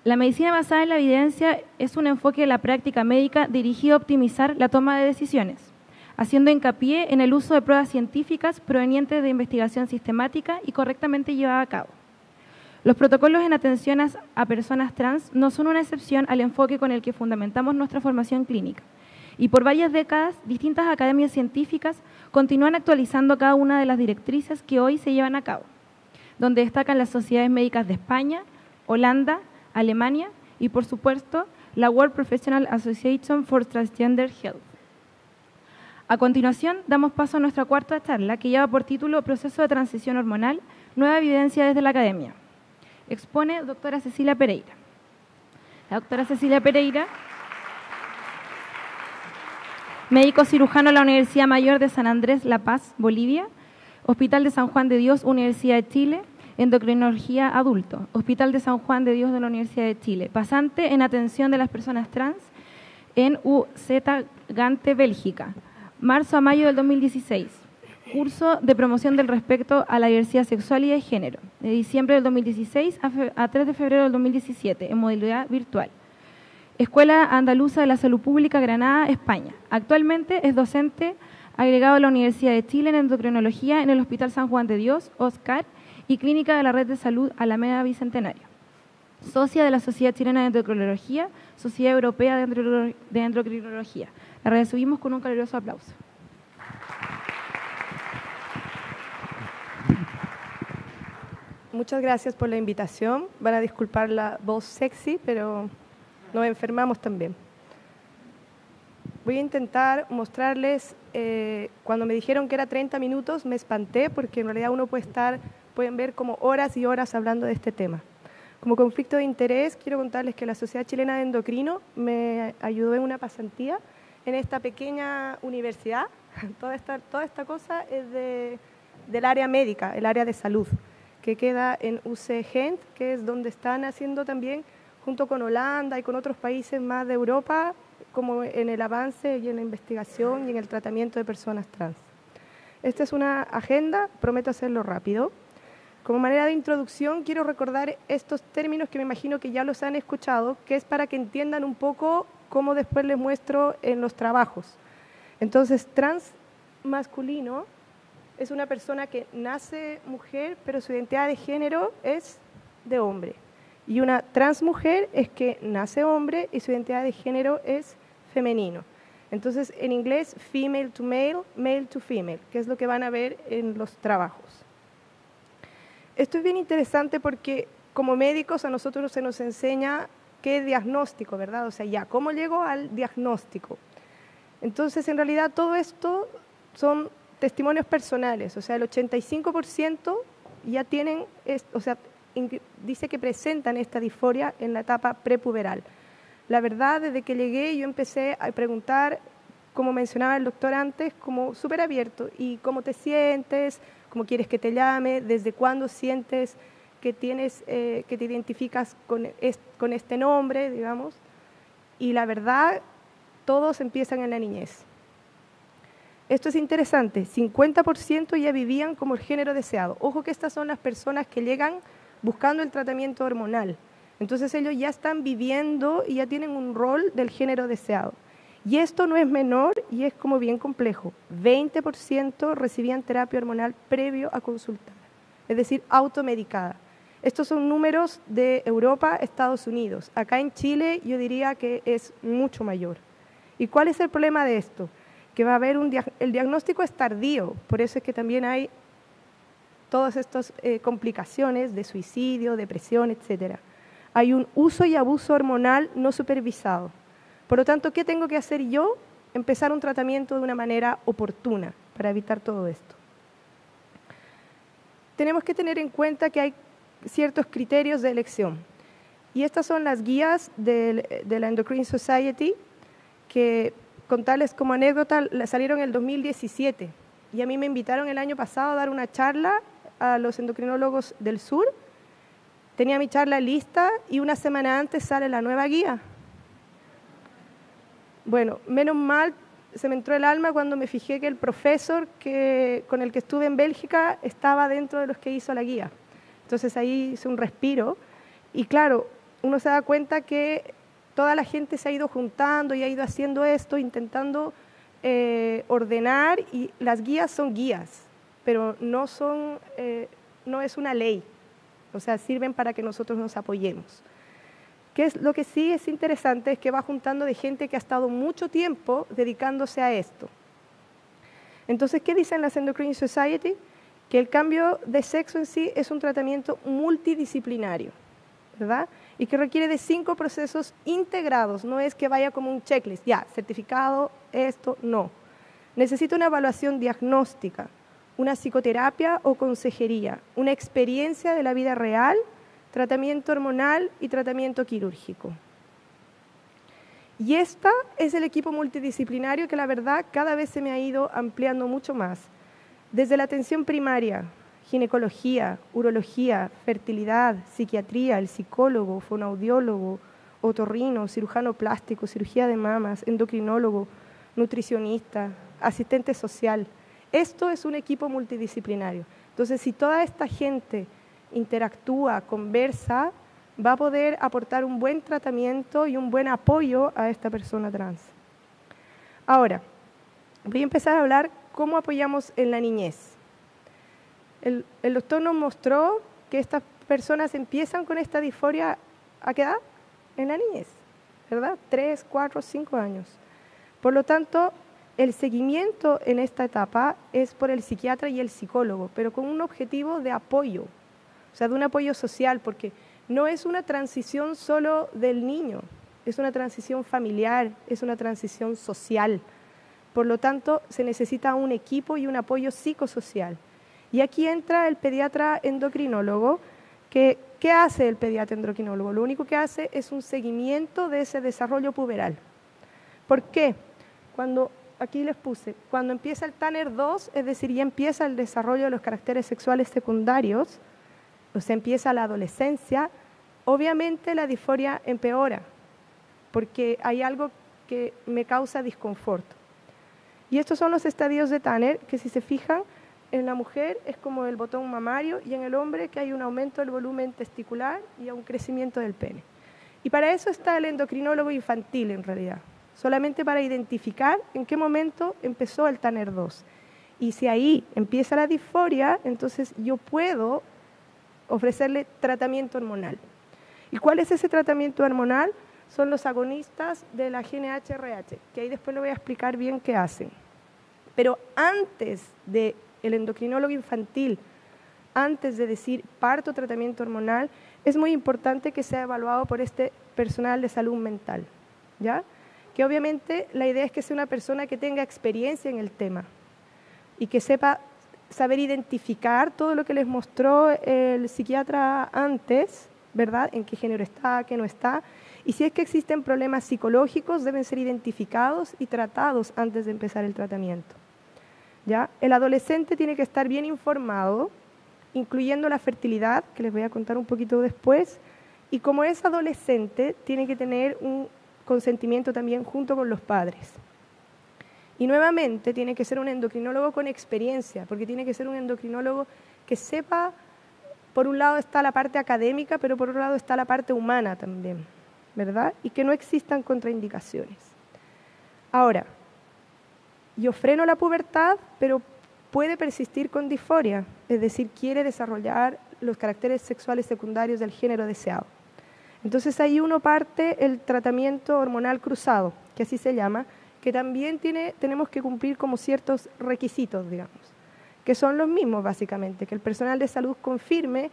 La medicina basada en la evidencia es un enfoque de la práctica médica dirigido a optimizar la toma de decisiones, haciendo hincapié en el uso de pruebas científicas provenientes de investigación sistemática y correctamente llevada a cabo. Los protocolos en atención a personas trans no son una excepción al enfoque con el que fundamentamos nuestra formación clínica, y por varias décadas distintas academias científicas continúan actualizando cada una de las directrices que hoy se llevan a cabo, donde destacan las sociedades médicas de España, Holanda, Alemania y, por supuesto, la World Professional Association for Transgender Health. A continuación, damos paso a nuestra cuarta charla, que lleva por título Proceso de transición hormonal, nueva evidencia desde la academia. Expone doctora Cecilia Pereira. La doctora Cecilia Pereira, médico cirujano de la Universidad Mayor de San Andrés, La Paz, Bolivia, Hospital de San Juan de Dios, Universidad de Chile, endocrinología adulto, Hospital de San Juan de Dios de la Universidad de Chile, pasante en atención de las personas trans en UZ Gante, Bélgica, marzo a mayo del 2016, curso de promoción del respeto a la diversidad sexual y de género, de diciembre del 2016 a 3 de febrero del 2017, en modalidad virtual. Escuela Andaluza de la Salud Pública, Granada, España. Actualmente es docente agregado a la Universidad de Chile en endocrinología en el Hospital San Juan de Dios, OSCAR, y Clínica de la Red de Salud Alameda Bicentenario. Socia de la Sociedad Chilena de Endocrinología, Sociedad Europea de Endocrinología. La recibimos con un caluroso aplauso. Muchas gracias por la invitación. Van a disculpar la voz sexy, pero nos enfermamos también. Voy a intentar mostrarles, cuando me dijeron que era 30 minutos, me espanté porque en realidad uno pueden ver como horas y horas hablando de este tema. Como conflicto de interés, quiero contarles que la Sociedad Chilena de Endocrino me ayudó en una pasantía en esta pequeña universidad. Toda esta cosa es del área médica, el área de salud, que queda en UC Gent, que es donde están haciendo también, junto con Holanda y con otros países más de Europa, como en el avance y en la investigación y en el tratamiento de personas trans. Esta es una agenda, prometo hacerlo rápido. Como manera de introducción, quiero recordar estos términos que me imagino que ya los han escuchado, que es para que entiendan un poco cómo después les muestro en los trabajos. Entonces, trans masculino es una persona que nace mujer, pero su identidad de género es de hombre. Y una transmujer es que nace hombre y su identidad de género es femenino. Entonces, en inglés, female to male, male to female, que es lo que van a ver en los trabajos. Esto es bien interesante porque como médicos a nosotros se nos enseña qué diagnóstico, ¿verdad? O sea, ya, ¿cómo llego al diagnóstico? Entonces, en realidad, todo esto son testimonios personales. O sea, el 85% ya tienen, o sea, dice que presentan esta disforia en la etapa prepuberal. La verdad, desde que llegué, yo empecé a preguntar, como mencionaba el doctor antes, como súper abierto. ¿Y cómo te sientes? ¿Cómo quieres que te llame? ¿Desde cuándo sientes que que te identificas con este nombre, digamos? Y la verdad, todos empiezan en la niñez. Esto es interesante, 50% ya vivían como el género deseado. Ojo que estas son las personas que llegan buscando el tratamiento hormonal. Entonces ellos ya están viviendo y ya tienen un rol del género deseado. Y esto no es menor y es como bien complejo. 20% recibían terapia hormonal previo a consultar, es decir, automedicada. Estos son números de Europa, Estados Unidos. Acá en Chile yo diría que es mucho mayor. ¿Y cuál es el problema de esto? Que va a haber el diagnóstico es tardío, por eso es que también hay todas estas complicaciones de suicidio, depresión, etc. Hay un uso y abuso hormonal no supervisado. Por lo tanto, ¿qué tengo que hacer yo? Empezar un tratamiento de una manera oportuna para evitar todo esto. Tenemos que tener en cuenta que hay ciertos criterios de elección. Y estas son las guías de la Endocrine Society, que, contarles como anécdota, salieron en el 2017. Y a mí me invitaron el año pasado a dar una charla a los endocrinólogos del sur. Tenía mi charla lista y una semana antes sale la nueva guía. Bueno, menos mal, se me entró el alma cuando me fijé que el profesor con el que estuve en Bélgica estaba dentro de los que hizo la guía. Entonces ahí hice un respiro. Y claro, uno se da cuenta que toda la gente se ha ido juntando y ha ido haciendo esto, intentando ordenar, y las guías son guías, pero no es una ley, o sea, sirven para que nosotros nos apoyemos. Lo que sí es interesante es que va juntando de gente que ha estado mucho tiempo dedicándose a esto. Entonces, ¿qué dicen las Endocrine Society? Que el cambio de sexo en sí es un tratamiento multidisciplinario, ¿verdad? Y que requiere de 5 procesos integrados, no es que vaya como un checklist, ya, certificado, esto, no. Necesita una evaluación diagnóstica, una psicoterapia o consejería, una experiencia de la vida real, tratamiento hormonal y tratamiento quirúrgico. Y este es el equipo multidisciplinario que la verdad cada vez se me ha ido ampliando mucho más. Desde la atención primaria, ginecología, urología, fertilidad, psiquiatría, el psicólogo, fonoaudiólogo, otorrino, cirujano plástico, cirugía de mamas, endocrinólogo, nutricionista, asistente social. Esto es un equipo multidisciplinario. Entonces, si toda esta gente interactúa, conversa, va a poder aportar un buen tratamiento y un buen apoyo a esta persona trans. Ahora, voy a empezar a hablar cómo apoyamos en la niñez. El doctor nos mostró que estas personas empiezan con esta disforia, ¿a qué edad? En la niñez, ¿verdad? 3, 4, 5 años. Por lo tanto, el seguimiento en esta etapa es por el psiquiatra y el psicólogo, pero con un objetivo de apoyo, o sea, de un apoyo social, porque no es una transición solo del niño, es una transición familiar, es una transición social. Por lo tanto, se necesita un equipo y un apoyo psicosocial. Y aquí entra el pediatra endocrinólogo. ¿Qué hace el pediatra endocrinólogo? Lo único que hace es un seguimiento de ese desarrollo puberal. ¿Por qué? Aquí les puse, cuando empieza el Tanner 2, es decir, ya empieza el desarrollo de los caracteres sexuales secundarios, o sea, empieza la adolescencia, obviamente la disforia empeora, porque hay algo que me causa disconfort. Y estos son los estadios de Tanner, que si se fijan, en la mujer es como el botón mamario, y en el hombre que hay un aumento del volumen testicular y un crecimiento del pene. Y para eso está el endocrinólogo infantil, en realidad, solamente para identificar en qué momento empezó el Tanner 2. Y si ahí empieza la disforia, entonces yo puedo ofrecerle tratamiento hormonal. ¿Y cuál es ese tratamiento hormonal? Son los agonistas de la GnRH, que ahí después lo voy a explicar bien qué hacen. Pero antes del endocrinólogo infantil, antes de decir parto tratamiento hormonal, es muy importante que sea evaluado por este personal de salud mental, ¿ya? Que obviamente la idea es que sea una persona que tenga experiencia en el tema y que sepa saber identificar todo lo que les mostró el psiquiatra antes, ¿verdad? En qué género está, qué no está. Y si es que existen problemas psicológicos, deben ser identificados y tratados antes de empezar el tratamiento, ¿ya? El adolescente tiene que estar bien informado, incluyendo la fertilidad, que les voy a contar un poquito después, y como es adolescente, tiene que tener un consentimiento también junto con los padres. Y nuevamente tiene que ser un endocrinólogo con experiencia, porque tiene que ser un endocrinólogo que sepa, por un lado está la parte académica, pero por otro lado está la parte humana también, ¿verdad? Y que no existan contraindicaciones. Ahora, yo freno la pubertad, pero puede persistir con disforia, es decir, quiere desarrollar los caracteres sexuales secundarios del género deseado. Entonces ahí uno parte el tratamiento hormonal cruzado, que así se llama, que también tenemos que cumplir como ciertos requisitos, digamos, que son los mismos básicamente, que el personal de salud confirme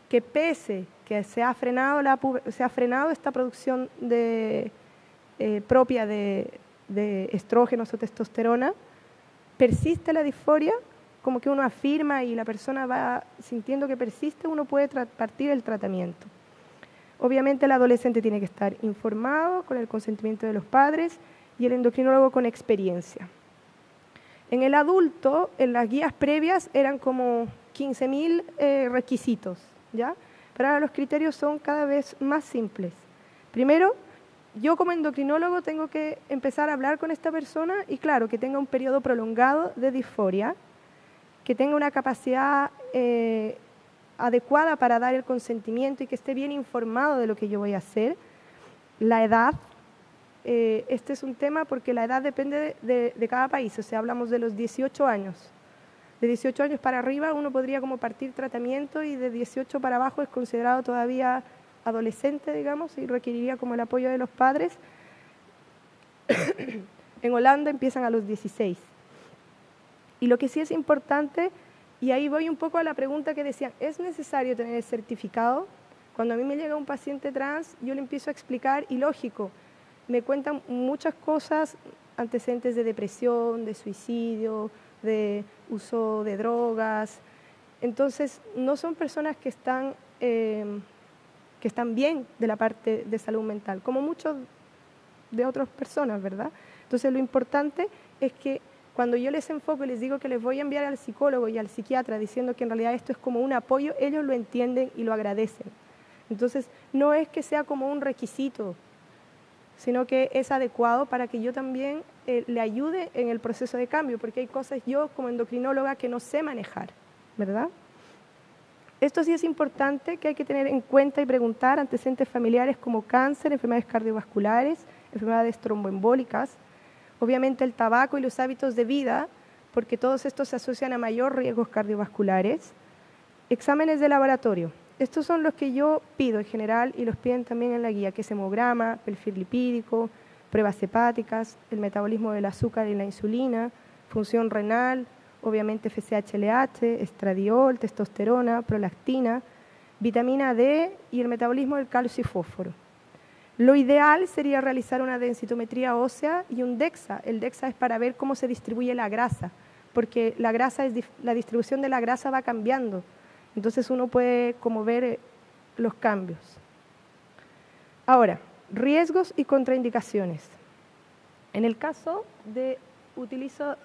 que pese que se ha frenado esta producción propia de estrógenos o testosterona, persiste la disforia, como que uno afirma y la persona va sintiendo que persiste, uno puede partir el tratamiento. Obviamente el adolescente tiene que estar informado con el consentimiento de los padres y el endocrinólogo con experiencia. En el adulto, en las guías previas eran como 15.000 requisitos, ¿ya? Pero ahora los criterios son cada vez más simples. Primero, yo como endocrinólogo tengo que empezar a hablar con esta persona y claro, que tenga un periodo prolongado de disforia, que tenga una capacidad adecuada para dar el consentimiento y que esté bien informado de lo que yo voy a hacer. La edad, este es un tema porque la edad depende de cada país, o sea, hablamos de los 18 años. De 18 años para arriba uno podría como partir tratamiento y de 18 para abajo es considerado todavía adolescente, digamos, y requeriría como el apoyo de los padres. En Holanda empiezan a los 16. Y lo que sí es importante, y ahí voy un poco a la pregunta que decían, ¿es necesario tener el certificado? Cuando a mí me llega un paciente trans, yo le empiezo a explicar, y lógico, me cuentan muchas cosas, antecedentes de depresión, de suicidio, de uso de drogas. Entonces, no son personas que están bien de la parte de salud mental, como muchos de otras personas, ¿verdad? Entonces, lo importante es que cuando yo les enfoco y les digo que les voy a enviar al psicólogo y al psiquiatra diciendo que en realidad esto es como un apoyo, ellos lo entienden y lo agradecen. Entonces, no es que sea como un requisito, sino que es adecuado para que yo también le ayude en el proceso de cambio, porque hay cosas yo como endocrinóloga que no sé manejar, ¿verdad? Esto sí es importante, que hay que tener en cuenta y preguntar antecedentes familiares como cáncer, enfermedades cardiovasculares, enfermedades tromboembólicas, obviamente el tabaco y los hábitos de vida, porque todos estos se asocian a mayor riesgos cardiovasculares. Exámenes de laboratorio. Estos son los que yo pido en general y los piden también en la guía, que es hemograma, perfil lipídico, pruebas hepáticas, el metabolismo del azúcar y la insulina, función renal, obviamente FSH-LH, estradiol, testosterona, prolactina, vitamina D y el metabolismo del calcio y fósforo. Lo ideal sería realizar una densitometría ósea y un DEXA. El DEXA es para ver cómo se distribuye la grasa, porque la distribución de la grasa va cambiando. Entonces uno puede como ver los cambios. Ahora, riesgos y contraindicaciones. En el caso de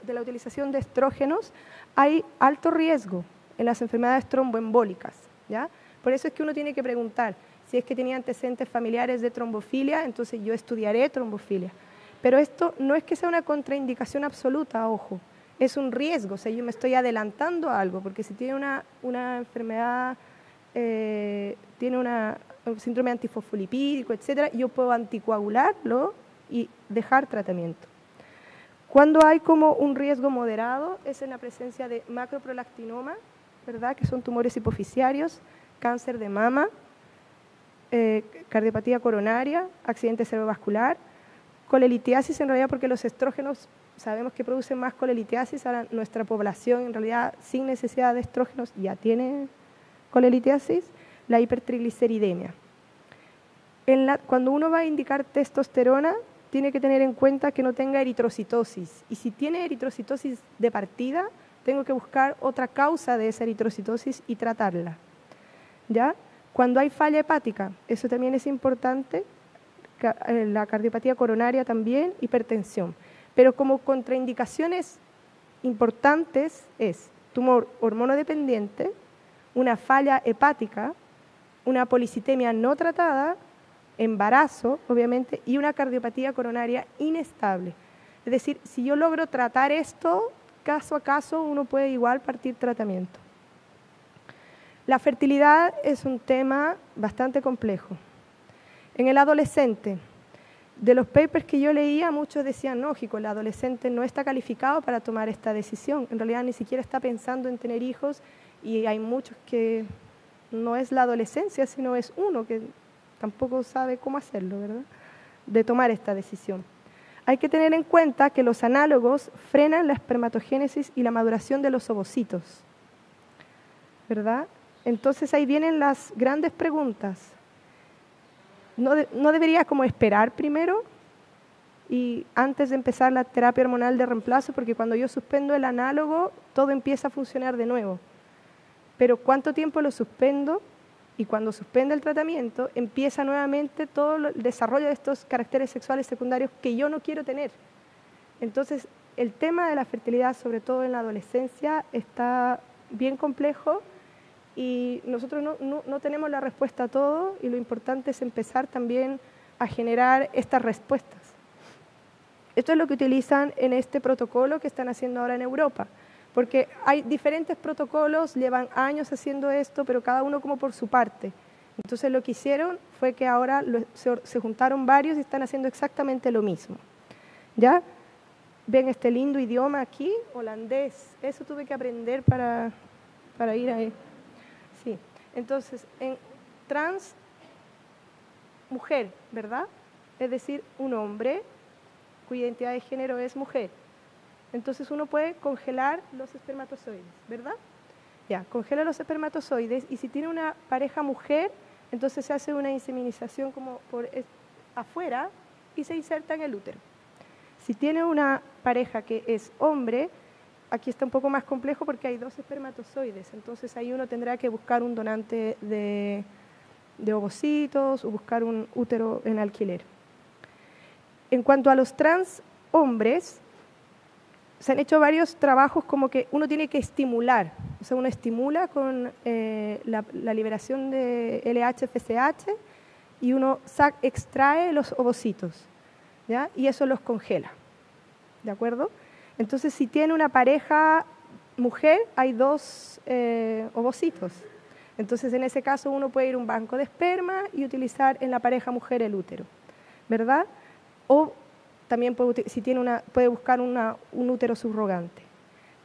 la utilización de estrógenos, hay alto riesgo en las enfermedades tromboembólicas, ¿ya? Por eso es que uno tiene que preguntar, si es que tenía antecedentes familiares de trombofilia, entonces yo estudiaré trombofilia. Pero esto no es que sea una contraindicación absoluta, ojo, es un riesgo, o sea, yo me estoy adelantando a algo, porque si tiene una enfermedad, tiene un síndrome antifosfolipídico, etcétera, yo puedo anticoagularlo y dejar tratamiento. Cuando hay como un riesgo moderado es en la presencia de macroprolactinoma, ¿verdad?, que son tumores hipofisiarios, cáncer de mama, cardiopatía coronaria, accidente cerebrovascular, colelitiasis en realidad porque los estrógenos sabemos que producen más colelitiasis, ahora nuestra población en realidad sin necesidad de estrógenos ya tiene colelitiasis, la hipertrigliceridemia. Cuando uno va a indicar testosterona, tiene que tener en cuenta que no tenga eritrocitosis, y si tiene eritrocitosis de partida, tengo que buscar otra causa de esa eritrocitosis y tratarla, ¿ya? Cuando hay falla hepática, eso también es importante, la cardiopatía coronaria también, hipertensión. Pero como contraindicaciones importantes es tumor hormonodependiente, una falla hepática, una policitemia no tratada, embarazo, obviamente, y una cardiopatía coronaria inestable. Es decir, si yo logro tratar esto, caso a caso, uno puede igual partir tratamiento. La fertilidad es un tema bastante complejo. En el adolescente, de los papers que yo leía, muchos decían, lógico, el adolescente no está calificado para tomar esta decisión. En realidad ni siquiera está pensando en tener hijos y hay muchos que no es la adolescencia, sino es uno que tampoco sabe cómo hacerlo, ¿verdad?, de tomar esta decisión. Hay que tener en cuenta que los análogos frenan la espermatogénesis y la maduración de los ovocitos, ¿verdad? Entonces ahí vienen las grandes preguntas. ¿No debería como esperar primero y antes de empezar la terapia hormonal de reemplazo? Porque cuando yo suspendo el análogo, todo empieza a funcionar de nuevo. Pero ¿cuánto tiempo lo suspendo? Y cuando suspende el tratamiento, empieza nuevamente todo el desarrollo de estos caracteres sexuales secundarios que yo no quiero tener. Entonces, el tema de la fertilidad, sobre todo en la adolescencia, está bien complejo y nosotros no tenemos la respuesta a todo, y lo importante es empezar también a generar estas respuestas. Esto es lo que utilizan en este protocolo que están haciendo ahora en Europa. porque hay diferentes protocolos, llevan años haciendo esto, pero cada uno como por su parte. Entonces lo que hicieron fue que ahora se juntaron varios y están haciendo exactamente lo mismo. ¿Ya? ¿Ven este lindo idioma aquí? Holandés. Eso tuve que aprender para ir ahí. Sí. Entonces, en trans, mujer, ¿verdad? Es decir, un hombre cuya identidad de género es mujer. Entonces uno puede congelar los espermatozoides, ¿verdad? Ya, congela los espermatozoides y si tiene una pareja mujer, entonces se hace una inseminización como por afuera y se inserta en el útero. Si tiene una pareja que es hombre, aquí está un poco más complejo porque hay 2 espermatozoides, entonces ahí uno tendrá que buscar un donante de ovocitos o buscar un útero en alquiler. En cuanto a los trans hombres, se han hecho varios trabajos como que uno tiene que estimular, o sea, uno estimula con la liberación de LH-FSH y uno extrae los ovocitos, ¿ya? Y eso los congela, ¿de acuerdo? Entonces, si tiene una pareja mujer, hay 2 ovocitos. Entonces, en ese caso, uno puede ir a un banco de esperma y utilizar en la pareja mujer el útero, ¿verdad? O también puede buscar un útero subrogante.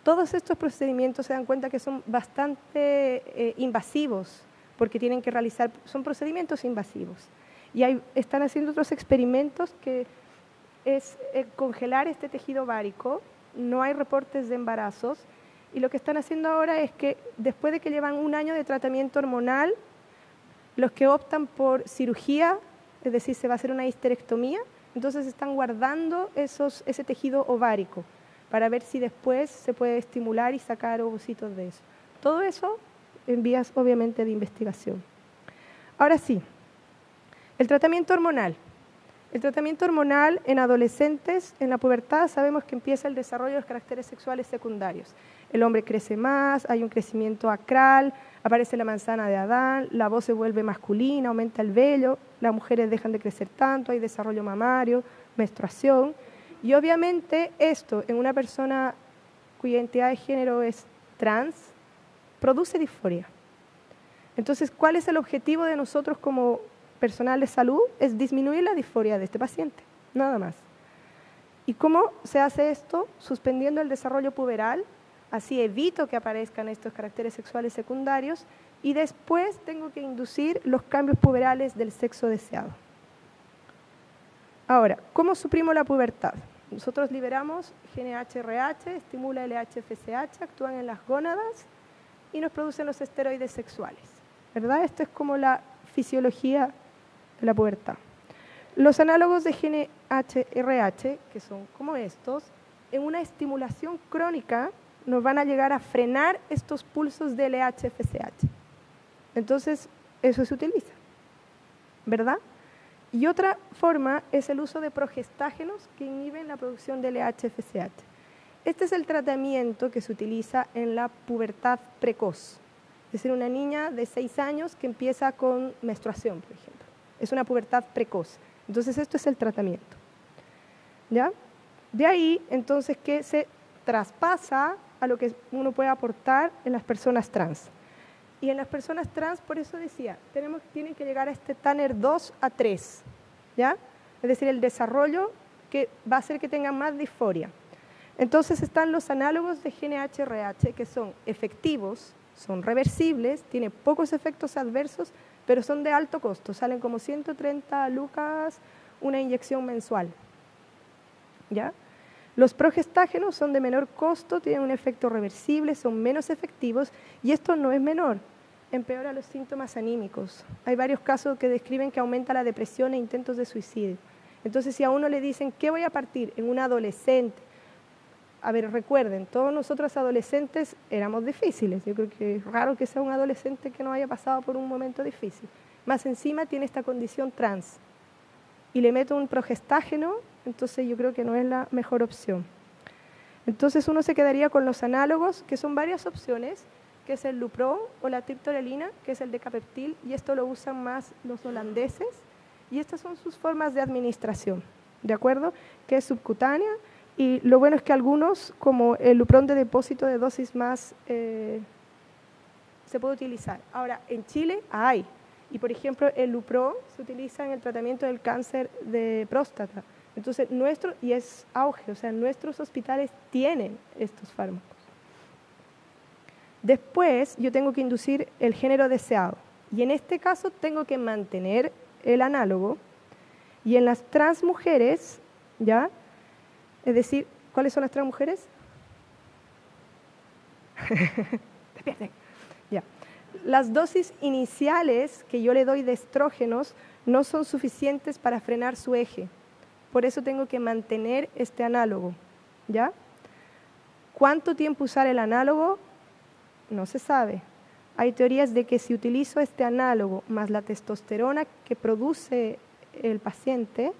Todos estos procedimientos se dan cuenta que son bastante invasivos, porque tienen que realizar, son procedimientos invasivos. Y están haciendo otros experimentos que es congelar este tejido ovárico, no hay reportes de embarazos, y lo que están haciendo ahora es que después de que llevan 1 año de tratamiento hormonal, los que optan por cirugía, es decir, se va a hacer una histerectomía, entonces están guardando ese tejido ovárico para ver si después se puede estimular y sacar ovocitos de eso. Todo eso en vías obviamente de investigación. Ahora sí, el tratamiento hormonal. El tratamiento hormonal en adolescentes, en la pubertad, sabemos que empieza el desarrollo de los caracteres sexuales secundarios. El hombre crece más, hay un crecimiento acral, aparece la manzana de Adán, la voz se vuelve masculina, aumenta el vello, las mujeres dejan de crecer tanto, hay desarrollo mamario, menstruación. Y obviamente esto en una persona cuya identidad de género es trans, produce disforia. Entonces, ¿cuál es el objetivo de nosotros como personal de salud? Es disminuir la disforia de este paciente, nada más. ¿Y cómo se hace esto? Suspendiendo el desarrollo puberal, así evito que aparezcan estos caracteres sexuales secundarios y después tengo que inducir los cambios puberales del sexo deseado. Ahora, ¿cómo suprimo la pubertad? Nosotros liberamos GNH-RH, estimula LH-FSH, actúan en las gónadas y nos producen los esteroides sexuales, ¿verdad? Esto es como la fisiología de la pubertad. Los análogos de GNH-RH, que son como estos, en una estimulación crónica nos van a llegar a frenar estos pulsos de LH-FSH. Entonces, eso se utiliza, ¿verdad? Y otra forma es el uso de progestágenos que inhiben la producción de LH-FSH. Este es el tratamiento que se utiliza en la pubertad precoz, es decir, una niña de 6 años que empieza con menstruación, por ejemplo. Es una pubertad precoz. Entonces, esto es el tratamiento, ¿ya? De ahí, entonces, que se traspasa a lo que uno puede aportar en las personas trans. Y en las personas trans, por eso decía, tienen que llegar a este Tanner 2 a 3, ¿ya? Es decir, el desarrollo que va a hacer que tengan más disforia. Entonces están los análogos de GNH-RH que son efectivos, son reversibles, tienen pocos efectos adversos, pero son de alto costo, salen como 130 lucas una inyección mensual, ¿ya? Los progestágenos son de menor costo, tienen un efecto reversible, son menos efectivos y esto no es menor, empeora los síntomas anímicos. Hay varios casos que describen que aumenta la depresión e intentos de suicidio. Entonces, si a uno le dicen, ¿qué voy a partir en un adolescente? A ver, recuerden, todos nosotros adolescentes éramos difíciles. Yo creo que es raro que sea un adolescente que no haya pasado por un momento difícil. Más encima tiene esta condición trans. Y le meto un progestágeno, entonces yo creo que no es la mejor opción. Entonces uno se quedaría con los análogos, que son varias opciones, que es el Lupron o la triptorelina, que es el Decapeptyl, y esto lo usan más los holandeses. Y estas son sus formas de administración, ¿de acuerdo? Que es subcutánea, Y lo bueno es que algunos, como el Lupron de depósito de dosis más, se puede utilizar. Ahora, en Chile hay, y por ejemplo el Lupron se utiliza en el tratamiento del cáncer de próstata. Entonces, y es auge, o sea, nuestros hospitales tienen estos fármacos. Después, yo tengo que inducir el género deseado. Y en este caso, tengo que mantener el análogo. Y en las transmujeres, ¿ya? Es decir, ¿cuáles son las transmujeres? Despierten. Ya. Las dosis iniciales que yo le doy de estrógenos no son suficientes para frenar su eje. Por eso tengo que mantener este análogo, ¿ya? ¿Cuánto tiempo usar el análogo? No se sabe. Hay teorías de que si utilizo este análogo más la testosterona que produce el paciente,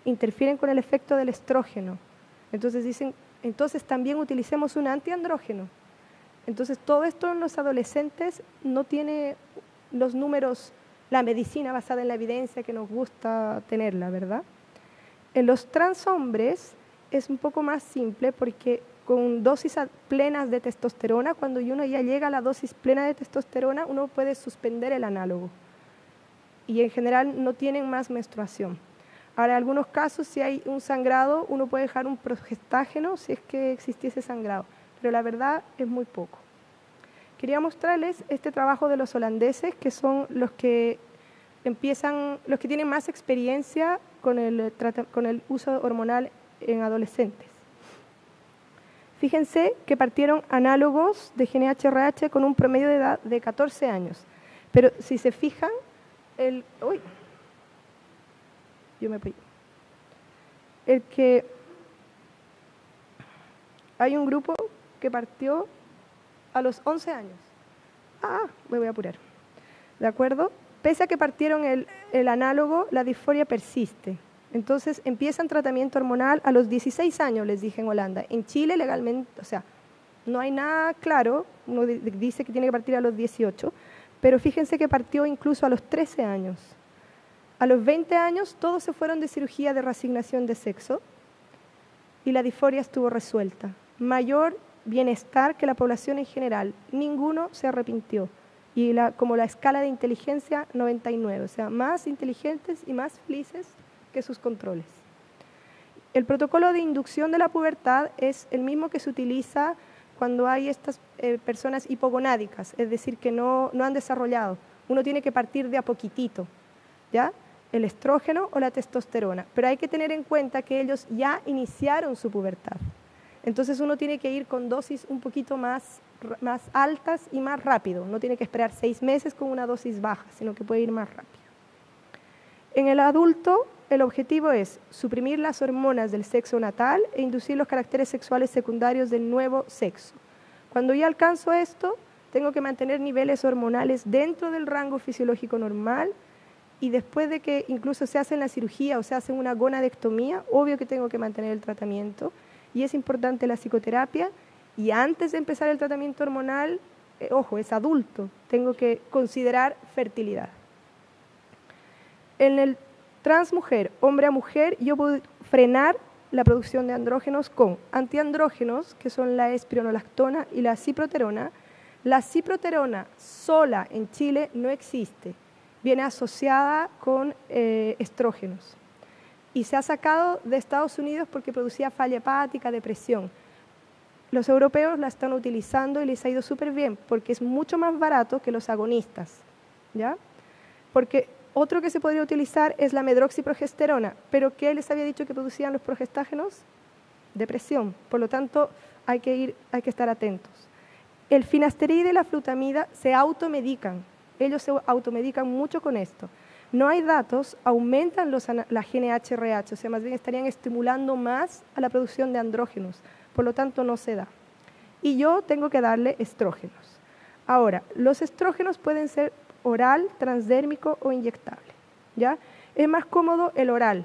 interfieren con el efecto del estrógeno. Entonces dicen, entonces también utilicemos un antiandrógeno. Entonces todo esto en los adolescentes no tiene los números, la medicina basada en la evidencia que nos gusta tenerla, ¿verdad? En los transhombres es un poco más simple porque con dosis plenas de testosterona, cuando uno ya llega a la dosis plena de testosterona, uno puede suspender el análogo. Y en general no tienen más menstruación. Ahora, en algunos casos, si hay un sangrado, uno puede dejar un progestágeno si es que existiese sangrado, pero la verdad es muy poco. Quería mostrarles este trabajo de los holandeses, que son los que tienen más experiencia con el uso hormonal en adolescentes. Fíjense que partieron análogos de GNH-RH con un promedio de edad de 14 años. Pero si se fijan, hay un grupo que partió a los 11 años. Me voy a apurar. ¿De acuerdo? Pese a que partieron el análogo, la disforia persiste. Entonces empiezan tratamiento hormonal a los 16 años, les dije en Holanda. En Chile legalmente, o sea, no hay nada claro, uno dice que tiene que partir a los 18, pero fíjense que partió incluso a los 13 años. A los 20 años todos se fueron de cirugía de reasignación de sexo y la disforia estuvo resuelta. Mayor bienestar que la población en general, ninguno se arrepintió. Y como la escala de inteligencia, 99, o sea, más inteligentes y más felices que sus controles. El protocolo de inducción de la pubertad es el mismo que se utiliza cuando hay estas personas hipogonádicas, es decir, que no han desarrollado. Uno tiene que partir de a poquitito, ¿ya? El estrógeno o la testosterona, pero hay que tener en cuenta que ellos ya iniciaron su pubertad. Entonces uno tiene que ir con dosis un poquito más altas y más rápido. No tiene que esperar 6 meses con una dosis baja, sino que puede ir más rápido. En el adulto, el objetivo es suprimir las hormonas del sexo natal e inducir los caracteres sexuales secundarios del nuevo sexo. Cuando ya alcanzo esto, tengo que mantener niveles hormonales dentro del rango fisiológico normal y después de que incluso se hace la cirugía o se hace una gonadectomía, obvio que tengo que mantener el tratamiento y es importante la psicoterapia y antes de empezar el tratamiento hormonal, ojo, es adulto, tengo que considerar fertilidad. En el transmujer, hombre a mujer, yo puedo frenar la producción de andrógenos con antiandrógenos, que son la espironolactona y la ciproterona. La ciproterona sola en Chile no existe, viene asociada con estrógenos. Y se ha sacado de Estados Unidos porque producía falla hepática, depresión. Los europeos la están utilizando y les ha ido súper bien porque es mucho más barato que los agonistas, ¿ya? Porque otro que se podría utilizar es la medroxiprogesterona, pero ¿qué les había dicho que producían los progestágenos? Depresión, por lo tanto hay que estar atentos. El finasteride y la flutamida se automedican, ellos se automedican mucho con esto. No hay datos, aumentan la GNH-RH, o sea, más bien estarían estimulando más a la producción de andrógenos, por lo tanto no se da. Y yo tengo que darle estrógenos. Ahora, los estrógenos pueden ser oral, transdérmico o inyectable, ¿ya? Es más cómodo el oral,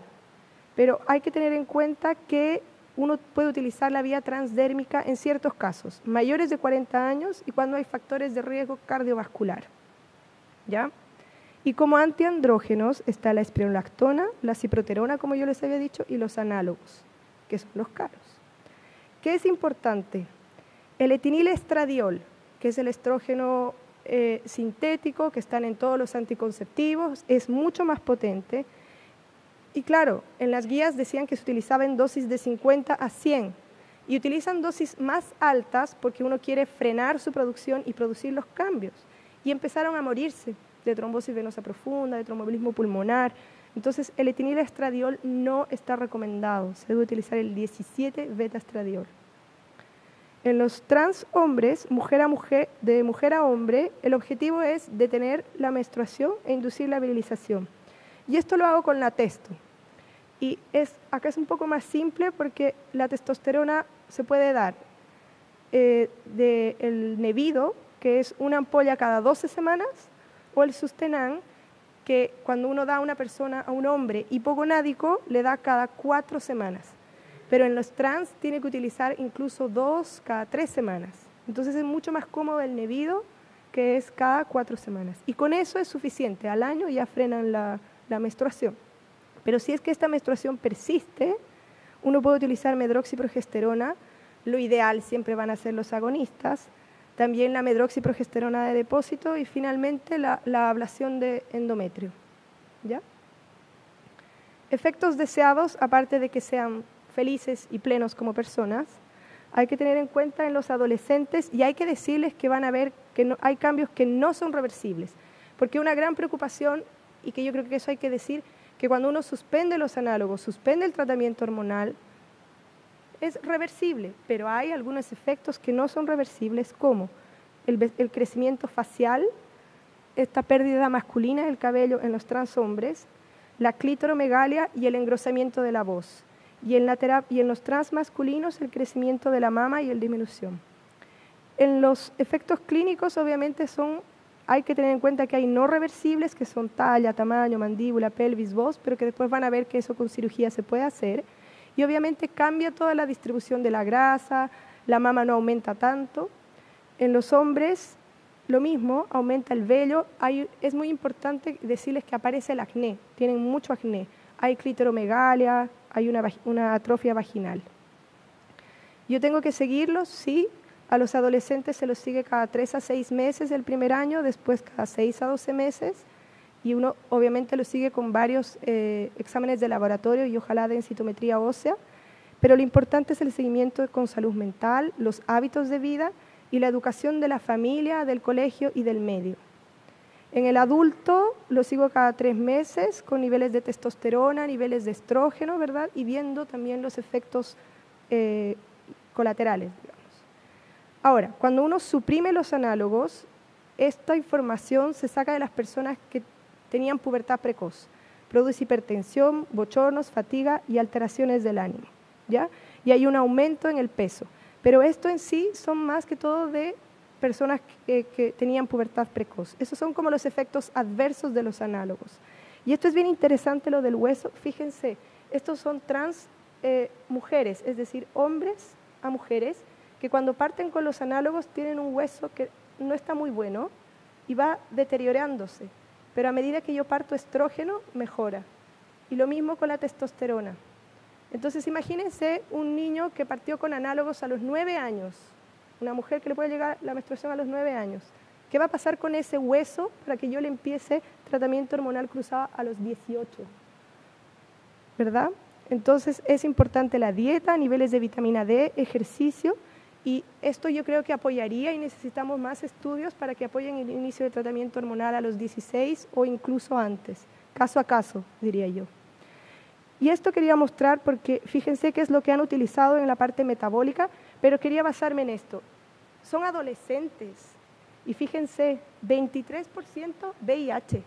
pero hay que tener en cuenta que uno puede utilizar la vía transdérmica en ciertos casos, mayores de 40 años y cuando hay factores de riesgo cardiovascular, ¿ya? Y como antiandrógenos está la espironolactona, la ciproterona, como yo les había dicho, y los análogos, que son los caros. ¿Qué es importante? El etinilestradiol, que es el estrógeno sintético que están en todos los anticonceptivos, es mucho más potente. Y claro, en las guías decían que se utilizaba en dosis de 50 a 100 y utilizan dosis más altas porque uno quiere frenar su producción y producir los cambios. Y empezaron a morirse de trombosis venosa profunda, de tromboembolismo pulmonar. Entonces, el etinilestradiol no está recomendado, se debe utilizar el 17-beta-estradiol. En los trans hombres, de mujer a hombre, el objetivo es detener la menstruación e inducir la virilización. Y esto lo hago con la testo. Y acá es un poco más simple porque la testosterona se puede dar del Nevido, que es una ampolla cada 12 semanas, o el Sustenan, que cuando uno da a una persona, a un hombre hipogonádico, le da cada 4 semanas. Pero en los trans tiene que utilizar incluso 2 cada 3 semanas. Entonces es mucho más cómodo el Nevido, que es cada 4 semanas. Y con eso es suficiente, al año ya frenan la menstruación. Pero si es que esta menstruación persiste, uno puede utilizar medroxiprogesterona, lo ideal siempre van a ser los agonistas, también la medroxiprogesterona de depósito y finalmente la ablación de endometrio. ¿Ya? Efectos deseados, aparte de que sean felices y plenos como personas, hay que tener en cuenta en los adolescentes y hay que decirles que van a ver que hay cambios que no son reversibles, porque una gran preocupación, y que yo creo que eso hay que decir, que cuando uno suspende los análogos, suspende el tratamiento hormonal, es reversible, pero hay algunos efectos que no son reversibles, como el crecimiento facial, esta pérdida masculina del cabello en los trans hombres, la clítoromegalia y el engrosamiento de la voz. Y en los trans masculinos el crecimiento de la mama y la disminución. En los efectos clínicos obviamente hay que tener en cuenta que hay no reversibles, que son talla, tamaño, mandíbula, pelvis, voz, pero que después van a ver que eso con cirugía se puede hacer. Y obviamente cambia toda la distribución de la grasa, la mama no aumenta tanto. En los hombres lo mismo, aumenta el vello. Es muy importante decirles que aparece el acné, tienen mucho acné. Hay clitoromegalia, hay una atrofia vaginal. Yo tengo que seguirlos, sí. A los adolescentes se los sigue cada 3 a 6 meses el primer año, después cada 6 a 12 meses. Y uno obviamente lo sigue con varios exámenes de laboratorio y ojalá densitometría ósea. Pero lo importante es el seguimiento con salud mental, los hábitos de vida y la educación de la familia, del colegio y del medio. En el adulto lo sigo cada 3 meses con niveles de testosterona, niveles de estrógeno, ¿verdad? Y viendo también los efectos colaterales, digamos. Ahora, cuando uno suprime los análogos, esta información se saca de las personas que tenían pubertad precoz. Produce hipertensión, bochornos, fatiga y alteraciones del ánimo, ¿ya? Y hay un aumento en el peso. Pero esto en sí son más que todo de personas que tenían pubertad precoz. Esos son como los efectos adversos de los análogos. Y esto es bien interesante lo del hueso. Fíjense, estos son trans mujeres, es decir, hombres a mujeres, que cuando parten con los análogos tienen un hueso que no está muy bueno y va deteriorándose. Pero a medida que yo parto estrógeno, mejora. Y lo mismo con la testosterona. Entonces, imagínense un niño que partió con análogos a los 9 años, una mujer que le puede llegar la menstruación a los 9 años. ¿Qué va a pasar con ese hueso para que yo le empiece tratamiento hormonal cruzado a los 18? ¿Verdad? Entonces, es importante la dieta, niveles de vitamina D, ejercicio, y esto yo creo que apoyaría y necesitamos más estudios para que apoyen el inicio de tratamiento hormonal a los 16 o incluso antes, caso a caso, diría yo. Y esto quería mostrar porque fíjense qué es lo que han utilizado en la parte metabólica, pero quería basarme en esto. Son adolescentes y fíjense, 23% VIH.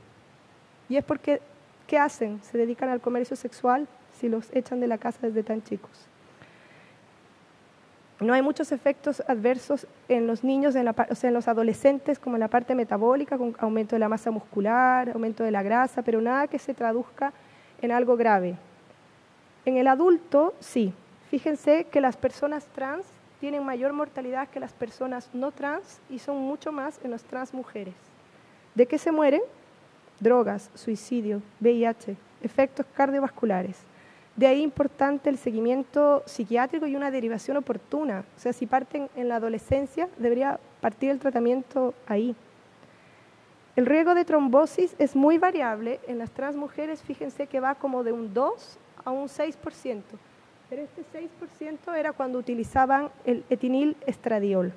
Y es porque, ¿qué hacen? Se dedican al comercio sexual si los echan de la casa desde tan chicos. No hay muchos efectos adversos en los niños, en los adolescentes, como en la parte metabólica, con aumento de la masa muscular, aumento de la grasa, pero nada que se traduzca en algo grave. En el adulto, sí. Fíjense que las personas trans tienen mayor mortalidad que las personas no trans y son mucho más en las trans mujeres. ¿De qué se mueren? Drogas, suicidio, VIH, efectos cardiovasculares. De ahí importante el seguimiento psiquiátrico y una derivación oportuna. O sea, si parten en la adolescencia, debería partir el tratamiento ahí. El riesgo de trombosis es muy variable. En las trans mujeres, fíjense que va como de un 2 a un 6%. Pero este 6% era cuando utilizaban el etinil-estradiol.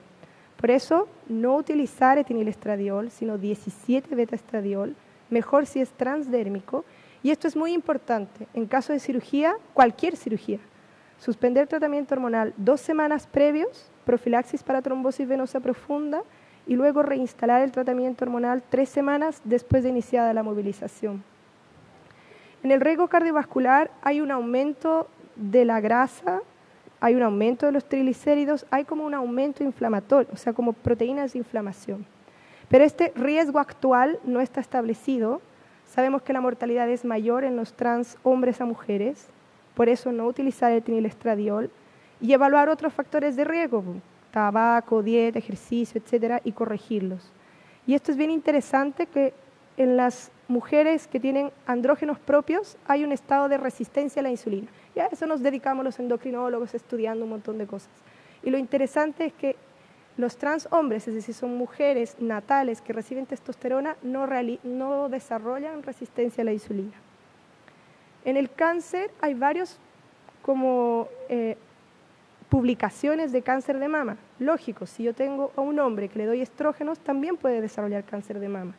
Por eso, no utilizar etinil-estradiol, sino 17 beta-estradiol, mejor si es transdérmico. Y esto es muy importante. En caso de cirugía, cualquier cirugía, suspender tratamiento hormonal 2 semanas previos, profilaxis para trombosis venosa profunda, y luego reinstalar el tratamiento hormonal 3 semanas después de iniciada la movilización. En el riesgo cardiovascular hay un aumento de la grasa, hay un aumento de los triglicéridos, hay como un aumento inflamatorio, o sea, como proteínas de inflamación. Pero este riesgo actual no está establecido. Sabemos que la mortalidad es mayor en los trans hombres a mujeres, por eso no utilizar el etinil-estradiol y evaluar otros factores de riesgo, tabaco, dieta, ejercicio, etcétera, y corregirlos. Y esto es bien interesante, que en las mujeres que tienen andrógenos propios hay un estado de resistencia a la insulina. Y a eso nos dedicamos los endocrinólogos estudiando un montón de cosas. Y lo interesante es que los trans hombres, es decir, son mujeres natales que reciben testosterona, no desarrollan resistencia a la insulina. En el cáncer hay varios publicaciones de cáncer de mama. Lógico, si yo tengo a un hombre que le doy estrógenos, también puede desarrollar cáncer de mama.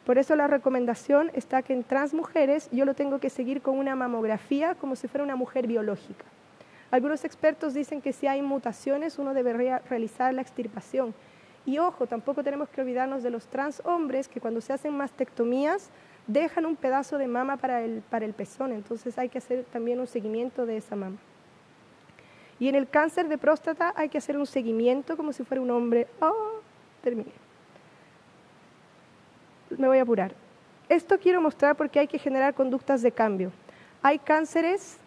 Por eso la recomendación está que en trans mujeres yo lo tengo que seguir con una mamografía como si fuera una mujer biológica. Algunos expertos dicen que si hay mutaciones uno debería realizar la extirpación. Y ojo, tampoco tenemos que olvidarnos de los trans hombres que cuando se hacen mastectomías dejan un pedazo de mama para el pezón, entonces hay que hacer también un seguimiento de esa mama. Y en el cáncer de próstata hay que hacer un seguimiento como si fuera un hombre. Terminé. Me voy a apurar. Esto quiero mostrar porque hay que generar conductas de cambio. Hay cánceres.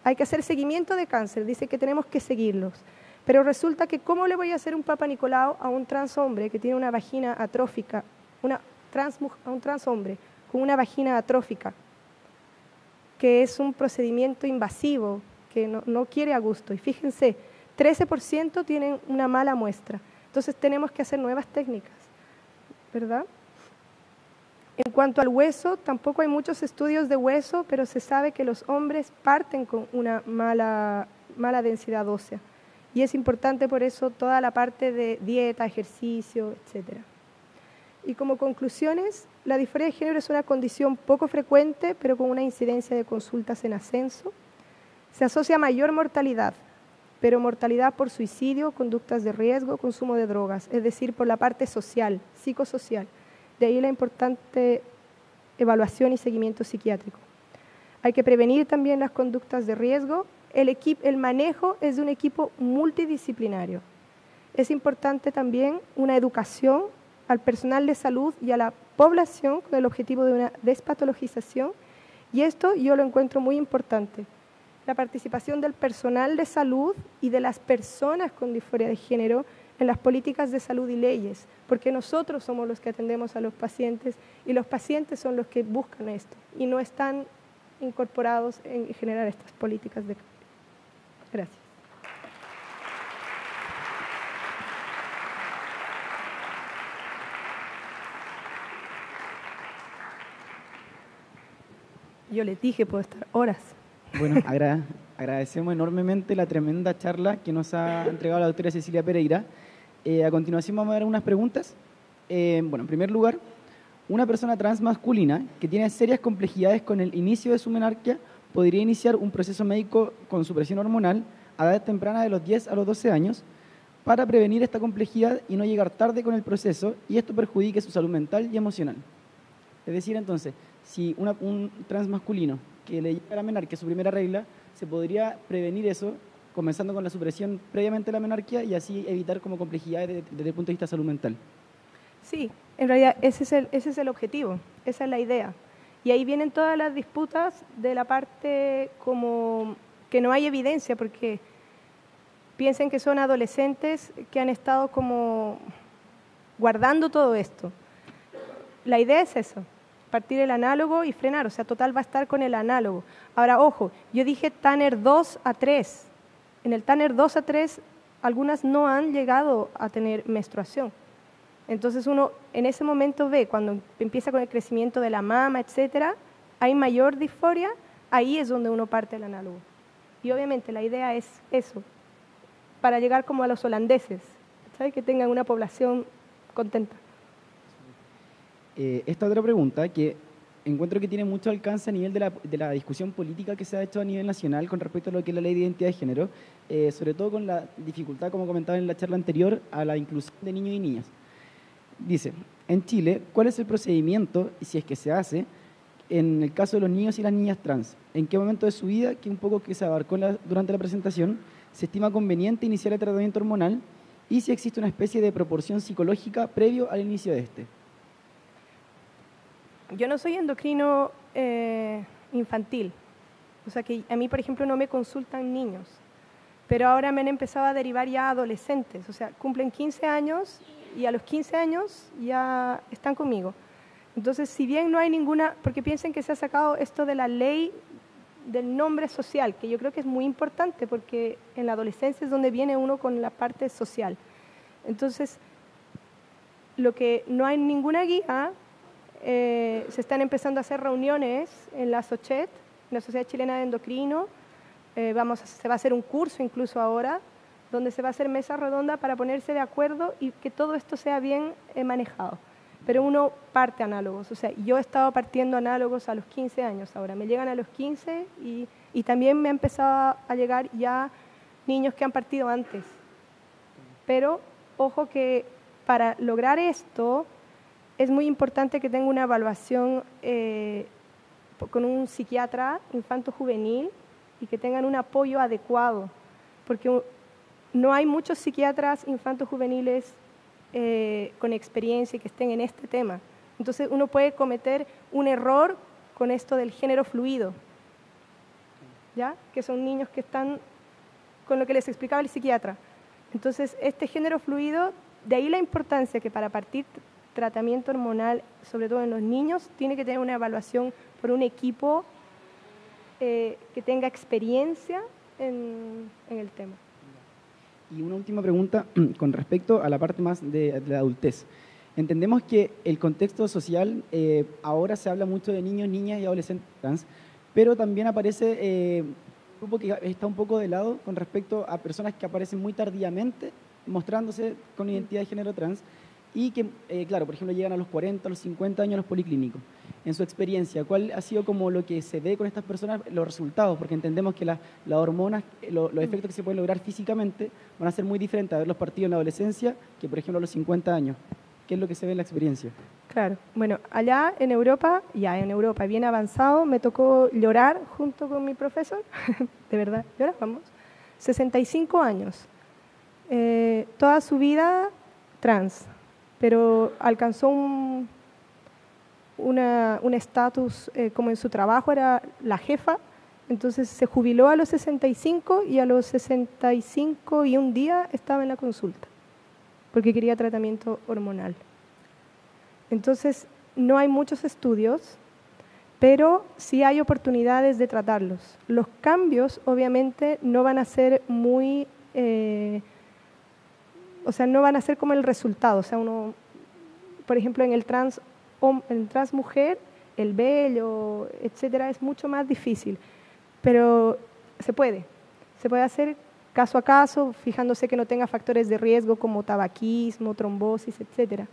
Hay que hacer seguimiento de cáncer, dice que tenemos que seguirlos. Pero resulta que ¿cómo le voy a hacer un Papa Nicolau a un trans hombre que tiene una vagina atrófica, a un trans hombre con una vagina atrófica, que es un procedimiento invasivo, que no quiere a gusto? Y fíjense, 13% tienen una mala muestra. Entonces tenemos que hacer nuevas técnicas, ¿verdad? En cuanto al hueso, tampoco hay muchos estudios de hueso, pero se sabe que los hombres parten con una mala densidad ósea. Y es importante por eso toda la parte de dieta, ejercicio, etc. Y como conclusiones, la disforia de género es una condición poco frecuente, pero con una incidencia de consultas en ascenso. Se asocia a mayor mortalidad, pero mortalidad por suicidio, conductas de riesgo, consumo de drogas, es decir, por la parte social, psicosocial. De ahí la importante evaluación y seguimiento psiquiátrico. Hay que prevenir también las conductas de riesgo. El manejo es de un equipo multidisciplinario. Es importante también una educación al personal de salud y a la población con el objetivo de una despatologización. Y esto yo lo encuentro muy importante. La participación del personal de salud y de las personas con disforia de género en las políticas de salud y leyes, porque nosotros somos los que atendemos a los pacientes y los pacientes son los que buscan esto y no están incorporados en generar estas políticas de cambio. Gracias. Yo les dije, puedo estar horas. Bueno, agradecemos enormemente la tremenda charla que nos ha entregado la doctora Cecilia Pereira. A continuación vamos a dar unas preguntas. En primer lugar, una persona trans masculina que tiene serias complejidades con el inicio de su menarquia podría iniciar un proceso médico con supresión hormonal a edad temprana de los 10 a los 12 años para prevenir esta complejidad y no llegar tarde con el proceso y esto perjudique su salud mental y emocional. Es decir, entonces, si un trans masculino que le llega a la menarquia, su primera regla, se podría prevenir eso comenzando con la supresión previamente de la menarquia y así evitar como complejidades desde el punto de vista de salud mental. Sí, en realidad ese es el objetivo, esa es la idea. Y ahí vienen todas las disputas de la parte como que no hay evidencia, porque piensen que son adolescentes que han estado como guardando todo esto. La idea es eso, partir el análogo y frenar, o sea, total va a estar con el análogo. Ahora, ojo, yo dije Tanner 2 a 3. En el Tanner 2 a 3, algunas no han llegado a tener menstruación. Entonces uno en ese momento ve, cuando empieza con el crecimiento de la mama, etcétera, hay mayor disforia, ahí es donde uno parte el análogo. Y obviamente la idea es eso, para llegar como a los holandeses, ¿sabes? Que tengan una población contenta. Esta otra pregunta que encuentro que tiene mucho alcance a nivel de la discusión política que se ha hecho a nivel nacional con respecto a lo que es la ley de identidad de género, sobre todo con la dificultad, como comentaba en la charla anterior, a la inclusión de niños y niñas. Dice, en Chile, ¿cuál es el procedimiento, y si es que se hace, en el caso de los niños y las niñas trans? ¿En qué momento de su vida, que un poco que se abarcó durante la presentación, se estima conveniente iniciar el tratamiento hormonal y si existe una especie de proporción psicológica previo al inicio de este? Yo no soy endocrino infantil, o sea que a mí, por ejemplo, no me consultan niños, pero ahora me han empezado a derivar ya adolescentes, o sea, cumplen 15 años y a los 15 años ya están conmigo. Entonces, si bien no hay ninguna, porque piensen que se ha sacado esto de la ley del nombre social, que yo creo que es muy importante porque en la adolescencia es donde viene uno con la parte social. Entonces, lo que no hay ninguna guía, se están empezando a hacer reuniones en la SOCHET, en la Sociedad Chilena de Endocrino, se va a hacer un curso incluso ahora, donde se va a hacer mesa redonda para ponerse de acuerdo y que todo esto sea bien manejado. Pero uno parte análogos, o sea, yo he estado partiendo análogos a los 15 años ahora, me llegan a los 15 y también me ha empezado a llegar ya niños que han partido antes. Pero, ojo que para lograr esto es muy importante que tenga una evaluación con un psiquiatra infanto-juvenil y que tengan un apoyo adecuado, porque no hay muchos psiquiatras infanto-juveniles con experiencia y que estén en este tema. Entonces uno puede cometer un error con esto del género fluido, ¿ya? Que son niños que están con lo que les explicaba el psiquiatra. Entonces este género fluido, de ahí la importancia que para partir tratamiento hormonal, sobre todo en los niños, tiene que tener una evaluación por un equipo que tenga experiencia en el tema. Y una última pregunta con respecto a la parte más de la adultez. Entendemos que el contexto social, ahora se habla mucho de niños, niñas y adolescentes trans, pero también aparece un grupo que está un poco de lado con respecto a personas que aparecen muy tardíamente mostrándose con identidad de género trans y que, claro, por ejemplo, llegan a los 40, a los 50 años a los policlínicos. En su experiencia, ¿cuál ha sido como lo que se ve con estas personas, los resultados? Porque entendemos que las hormonas, los efectos que se pueden lograr físicamente van a ser muy diferentes a verlos partidos en la adolescencia que, por ejemplo, a los 50 años. ¿Qué es lo que se ve en la experiencia? Claro, bueno, allá en Europa, bien avanzado, me tocó llorar junto con mi profesor, de verdad, llorábamos, 65 años, toda su vida trans, pero alcanzó un estatus como en su trabajo, era la jefa, entonces se jubiló a los 65 y a los 65 y un día estaba en la consulta, porque quería tratamiento hormonal. Entonces, no hay muchos estudios, pero sí hay oportunidades de tratarlos. Los cambios, obviamente, no van a ser muy... no van a ser como el resultado. O sea, uno, por ejemplo, en el trans mujer, el vello, etcétera, es mucho más difícil. Pero se puede hacer caso a caso, fijándose que no tenga factores de riesgo como tabaquismo, trombosis, etcétera.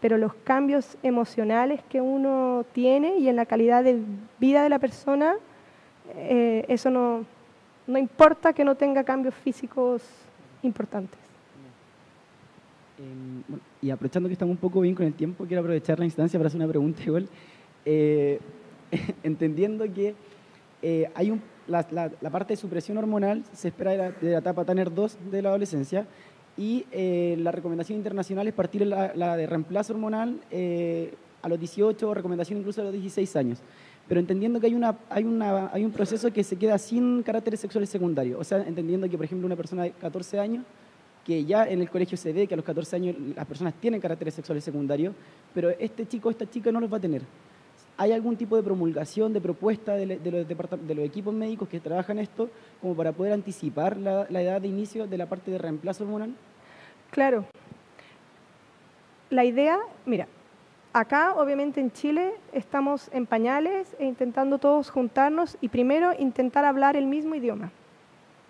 Pero los cambios emocionales que uno tiene y en la calidad de vida de la persona, eso no importa que no tenga cambios físicos importantes. Bueno, y aprovechando que estamos un poco bien con el tiempo, quiero aprovechar la instancia para hacer una pregunta igual. Entendiendo que hay la parte de supresión hormonal se espera de la etapa Tanner 2 de la adolescencia y la recomendación internacional es partir la de reemplazo hormonal a los 18 o recomendación incluso a los 16 años. Pero entendiendo que hay un proceso que se queda sin caracteres sexuales secundarios. O sea, entendiendo que, por ejemplo, una persona de 14 años, que ya en el colegio se ve que a los 14 años las personas tienen caracteres sexuales secundarios, pero este chico o esta chica no los va a tener. ¿hay algún tipo de promulgación, de propuesta de los equipos médicos que trabajan esto como para poder anticipar la edad de inicio de la parte de reemplazo hormonal? Claro. La idea, mira, acá obviamente en Chile estamos en pañales e intentando todos juntarnos y primero intentar hablar el mismo idioma,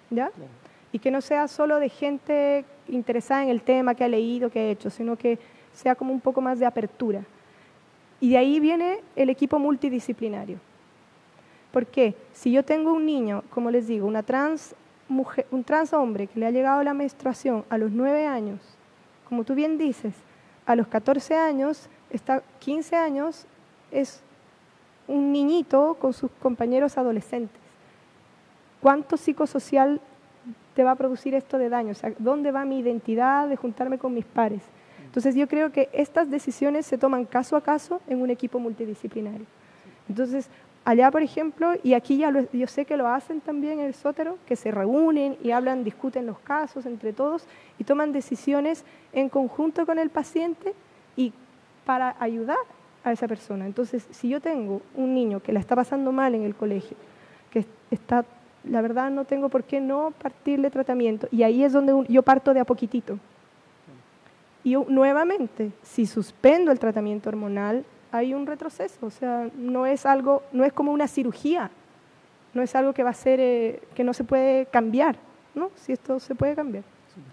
¿ya? Claro. Y que no sea solo de gente interesada en el tema, que ha leído, que ha hecho, sino que sea como un poco más de apertura. Y de ahí viene el equipo multidisciplinario. ¿Por qué? Si yo tengo un niño, como les digo, una trans mujer, un trans hombre que le ha llegado la menstruación a los 9 años, como tú bien dices, a los 14 años, 15 años, es un niñito con sus compañeros adolescentes. ¿Cuánto psicosocial te va a producir esto de daño? O sea, ¿dónde va mi identidad de juntarme con mis pares? Entonces yo creo que estas decisiones se toman caso a caso en un equipo multidisciplinario. Entonces, allá, por ejemplo, y aquí yo sé que lo hacen también en el Sótero, que se reúnen y hablan, discuten los casos entre todos y toman decisiones en conjunto con el paciente y para ayudar a esa persona. Entonces, si yo tengo un niño que la está pasando mal en el colegio, que está, la verdad no tengo por qué no partirle tratamiento, y ahí es donde yo parto de a poquitito. Y nuevamente, si suspendo el tratamiento hormonal, hay un retroceso, o sea, no es como una cirugía, no es algo que va a ser, que no se puede cambiar, ¿no? Si esto se puede cambiar. Super.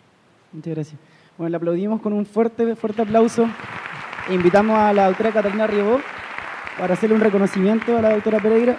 Muchas gracias. Bueno, le aplaudimos con un fuerte aplauso e invitamos a la doctora Catalina Riobó para hacerle un reconocimiento a la doctora Pereira.